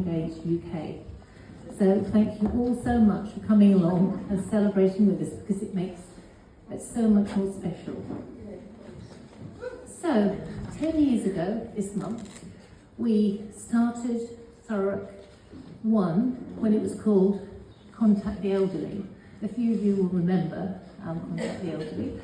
Re-Engage UK. So thank you all so much for coming along and celebrating with us, because it makes it so much more special. So, 10 years ago this month, we started Thurrock 1 when it was called Contact the Elderly. A few of you will remember Contact the Elderly.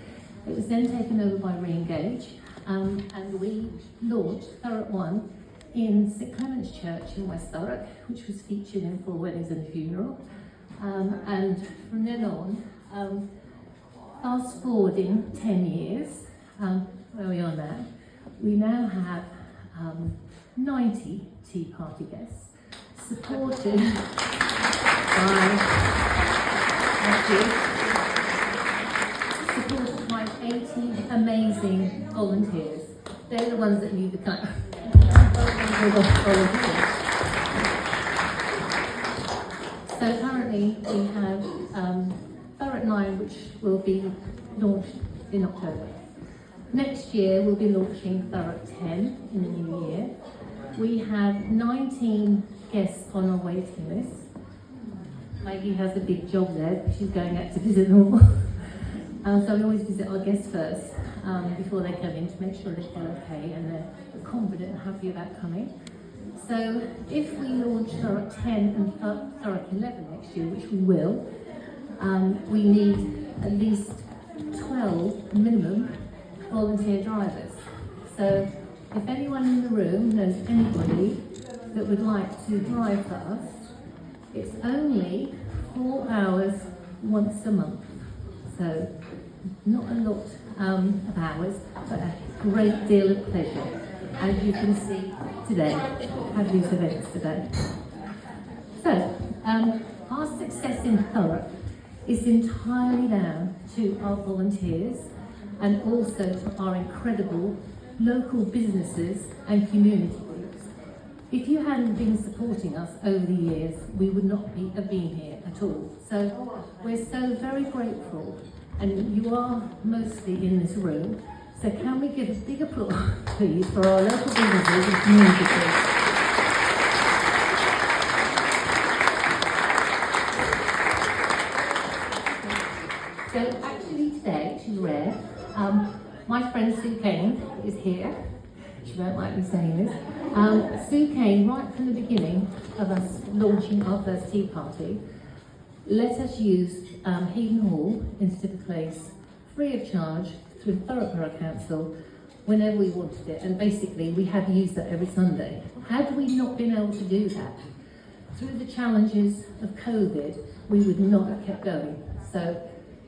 It was then taken over by Re-Engage, and we launched Thurrock 1 in St Clement's Church in West Thurrock, which was featured in 4 Weddings and a Funeral. And from then on, fast forwarding 10 years, where we are now, we now have 90 tea party guests, supported by 80 amazing volunteers. They're the ones that need the clap. So currently we have Thurrock 9, which will be launched in October. Next year we'll be launching Thurrock 10 in the new year. We have 19 guests on our waiting list. Maggie has a big job there, she's going out to visit them all. So we always visit our guests first before they come in, to make sure that they're okay and they're confident and happy about coming. So if we launch Thurrock 10 and Thurrock 11 next year, which we will, we need at least 12 minimum volunteer drivers. So if anyone in the room knows anybody that would like to drive for us, it's only 4 hours once a month. So not a lot of hours, but a great deal of pleasure. As you can see today, have these events today. So our success in Thurrock is entirely down to our volunteers and also to our incredible local businesses and community groups. If you hadn't been supporting us over the years, we would not have been here at all. So we're so very grateful, and you are mostly in this room. So can we give a big applause, please, for our local businesses and community groups? So actually today, which is rare, my friend Sue Kane is here. She won't like me saying this. Sue Kane, right from the beginning of us launching our first tea party, let us use Heaton Hall in Civic Place free of charge through Thurrock Borough Council whenever we wanted it, and basically we have used that every Sunday. Had we not been able to do that, through the challenges of COVID, we would not have kept going. So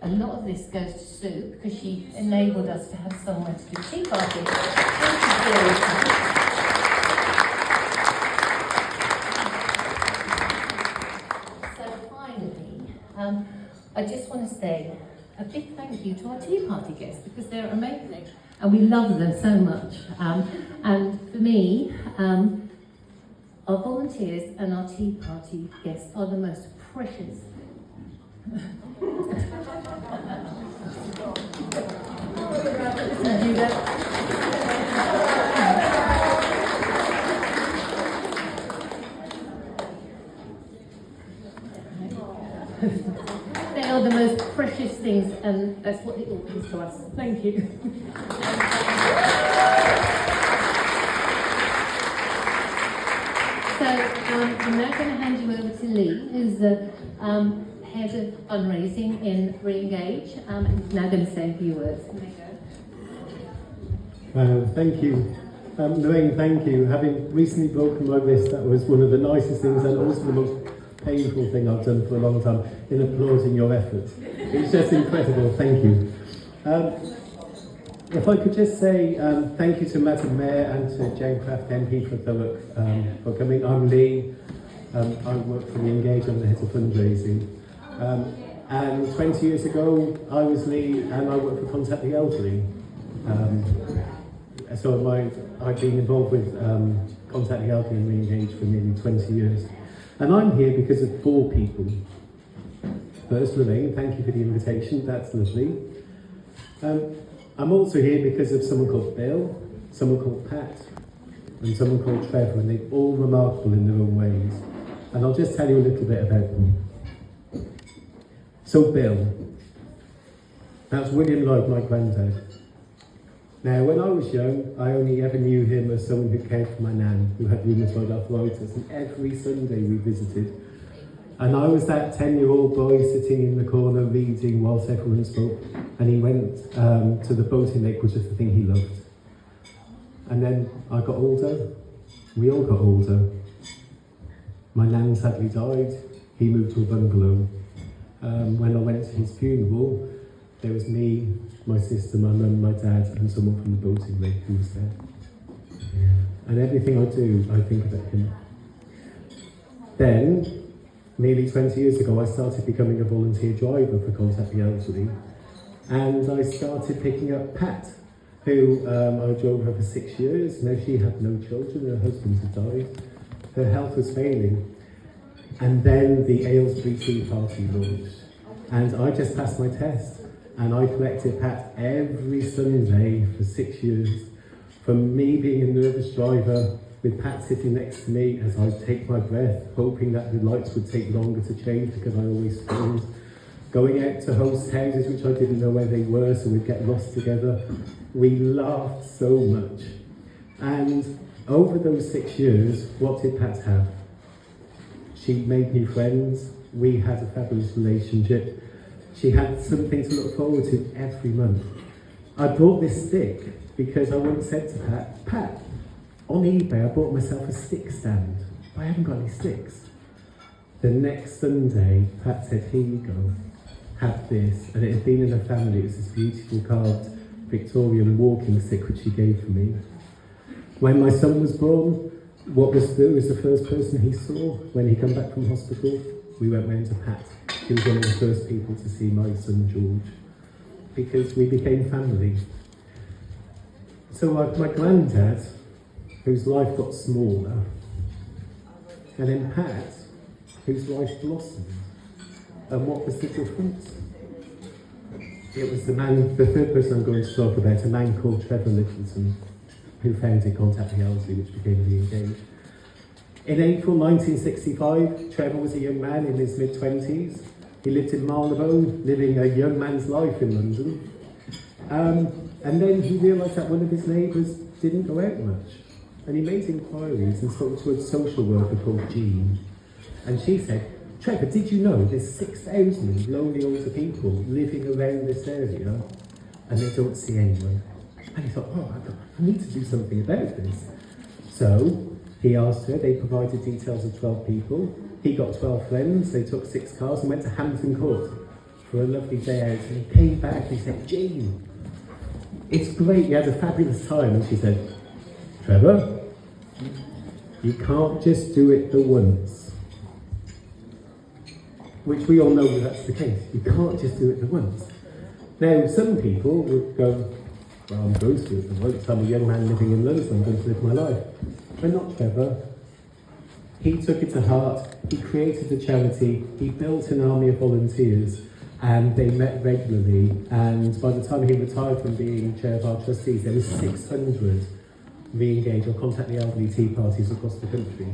a lot of this goes to Sue, because she enabled us to have somewhere to do tea parties. So finally, I just want to say a big thank you to our tea party guests, because they're amazing and we love them so much. And for me, our volunteers and our tea party guests are the most precious. They are the most precious things, and that's what it all means to us. Thank you. So I'm now going to hand you over to Lee, who's the head of fundraising in Re-Engage, and he's now going to say a few words. Thank you. Lorraine, thank you. Having recently broken my wrist, that was one of the nicest things and also the most painful thing I've done for a long time, in applauding your efforts. It's just incredible, thank you. If I could just say thank you to Madam Mayor and to Jane Craft MP for Thurrock for coming. I'm Lee, I work for Re-Engage, I'm the head of fundraising. And 20 years ago I was Lee and I worked for Contact the Elderly. So I've been involved with Contact the Elderly and Re-Engage for nearly 20 years. And I'm here because of 4 people. First, Lorraine, thank you for the invitation, that's lovely. I'm also here because of someone called Bill, someone called Pat, and someone called Trevor, and they're all remarkable in their own ways. and I'll just tell you a little bit about them. So Bill, that's William Lloyd, my granddad. Now, when I was young, I only ever knew him as someone who cared for my nan, who had rheumatoid arthritis, and every Sunday we visited. And I was that 10-year-old boy sitting in the corner reading whilst everyone spoke, and he went to the boating lake, which was the thing he loved. And then I got older, we all got older. My nan sadly died, he moved to a bungalow. When I went to his funeral, there was me, my sister, my mum, my dad, and someone from the boating lake who was there. And everything I do, I think about him. Then, nearly 20 years ago, I started becoming a volunteer driver for Contact the Elderly. And I started picking up Pat, who I drove her for 6 years. Now she had no children, her husband had died. Her health was failing. And then the Aylesbury Tea Party launched. And I just passed my test. And I collected Pat every Sunday for 6 years. From me being a nervous driver, with Pat sitting next to me as I take my breath, hoping that the lights would take longer to change because I always failed. Going out to host houses which I didn't know where they were, so we'd get lost together. We laughed so much. And over those 6 years, what did Pat have? She made new friends. We had a fabulous relationship. She had something to look forward to every month. I bought this stick because I once said to Pat, on eBay I bought myself a stick stand, but I haven't got any sticks. The next Sunday, Pat said, here you go, have this. And it had been in her family. It was this beautiful carved Victorian walking stick which she gave for me. When my son was born, what was the first person he saw when he came back from hospital? We went round to Pat. He was one of the first people to see my son George, because we became family. So my granddad, whose life got smaller, and then Pat, whose life blossomed. And what was the difference? It was the third person I'm going to talk about, a man called Trevor Littleton, who founded Contact the Elderly, which became Re-Engage. In April 1965, Trevor was a young man in his mid-20s. He lived in Marylebone, living a young man's life in London. And then he realised that one of his neighbours didn't go out much. And he made inquiries and spoke to a social worker called Jean. And she said, Trevor, did you know there's 6,000 lonely older people living around this area and they don't see anyone? And he thought, I need to do something about this. So he asked her, they provided details of 12 people. He got 12 friends, they took 6 cars and went to Hampton Court for a lovely day out. And he came back and he said, Jean, it's great, we had a fabulous time. And she said, Trevor, you can't just do it the once. Which we all know that's the case. You can't just do it the once. Now, some people would go, well, I'm going to do it the once. I'm a young man living in London, I'm going to live my life. But not Trevor. He took it to heart, he created a charity, he built an army of volunteers, and they met regularly. And by the time he retired from being chair of our trustees, there were 600 Re-Engage or Contact the Elderly tea parties across the country.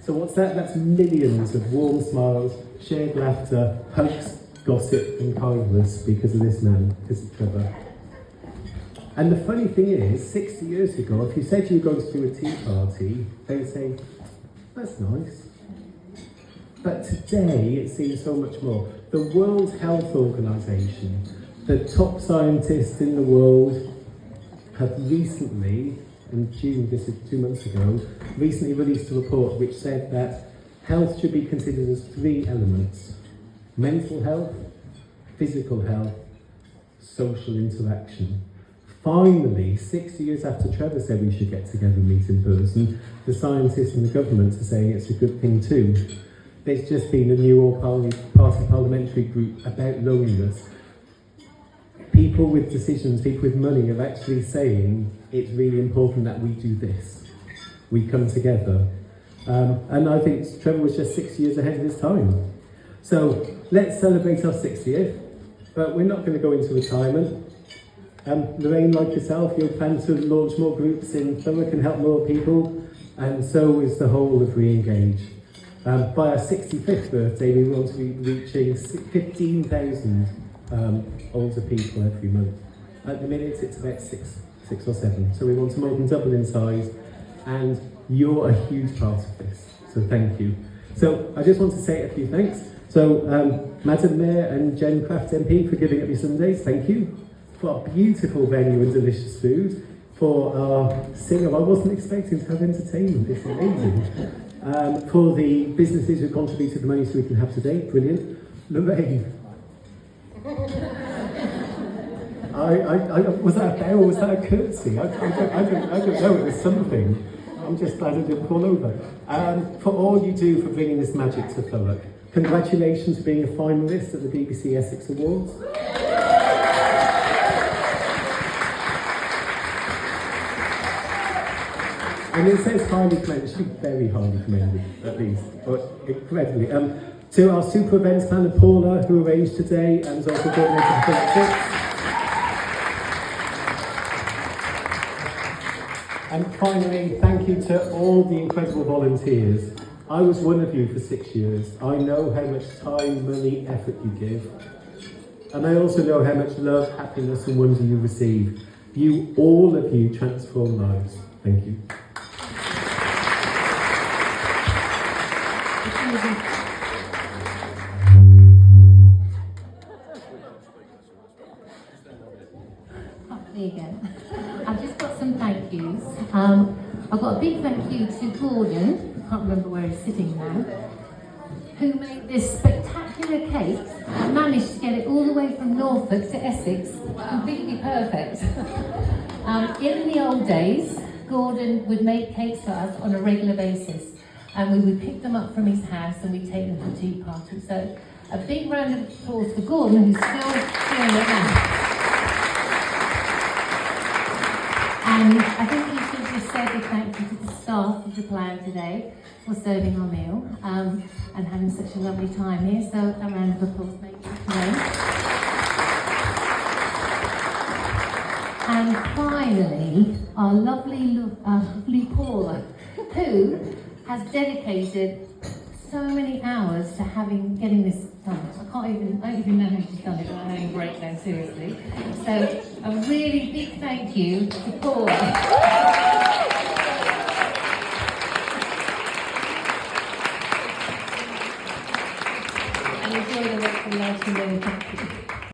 So what's that? That's millions of warm smiles, shared laughter, hugs, gossip and kindness because of this man, because of Trevor. And the funny thing is, 60 years ago, if you said you were going to do a tea party, they would say, that's nice. But today, it seems so much more. The World Health Organization, the top scientists in the world, have recently, in June, this is 2 months ago, recently released a report which said that health should be considered as 3 elements: mental health, physical health, social interaction. Finally, 60 years after Trevor said we should get together and meet in person, the scientists and the government are saying it's a good thing too. There's just been a new all-party parliamentary group about loneliness. People with decisions, people with money are actually saying it's really important that we do this. We come together. And I think Trevor was just 6 years ahead of his time. So let's celebrate our 60th, but we're not going to go into retirement. Lorraine, like yourself, you'll plan to launch more groups in Thurrock and help more people, and so is the whole of Re-Engage. By our 65th birthday, we want to be reaching 15,000 older people every month. At the minute, it's about six or seven. So we want to more than double in size, and you're a huge part of this. So thank you. So I just want to say a few thanks. So Madam Mayor and Jen Craft MP for giving up your Sundays, thank you. For our beautiful venue and delicious food. For our singer, I wasn't expecting to have entertainment, it's amazing. For the businesses who contributed the money so we can have today, brilliant. Lorraine. Was that a bow or was that a curtsy? I don't know, it was something. I'm just glad I didn't fall over. For all you do for bringing this magic to Thurrock. Congratulations for being a finalist at the BBC Essex Awards. And it says highly commended, it should be very highly commended, at least, but incredibly. To our super events planner, Paula, who arranged today and is also coordinating for the And finally, thank you to all the incredible volunteers. I was one of you for 6 years. I know how much time, money, effort you give. And I also know how much love, happiness and wonder you receive. You, all of you, transform lives. Thank you. Me again. I've just got some thank yous. I've got a big thank you to Gordon, I can't remember where he's sitting now, who made this spectacular cake and managed to get it all the way from Norfolk to Essex, completely perfect. In the old days, Gordon would make cakes for us on a regular basis, and we would pick them up from his house and we'd take them to tea parties. So a big round of applause for Gordon, who's still doing it now. And I think we should just say a big thank you to the staff of the Plough today for serving our meal and having such a lovely time here. So a round of applause, maybe, for them. And finally, our lovely Paula, who has dedicated so many hours to getting this done. I don't even know how she's done it, but I'm having a breakdown, seriously. So a really big thank you to Paula. And enjoy the rest of the night.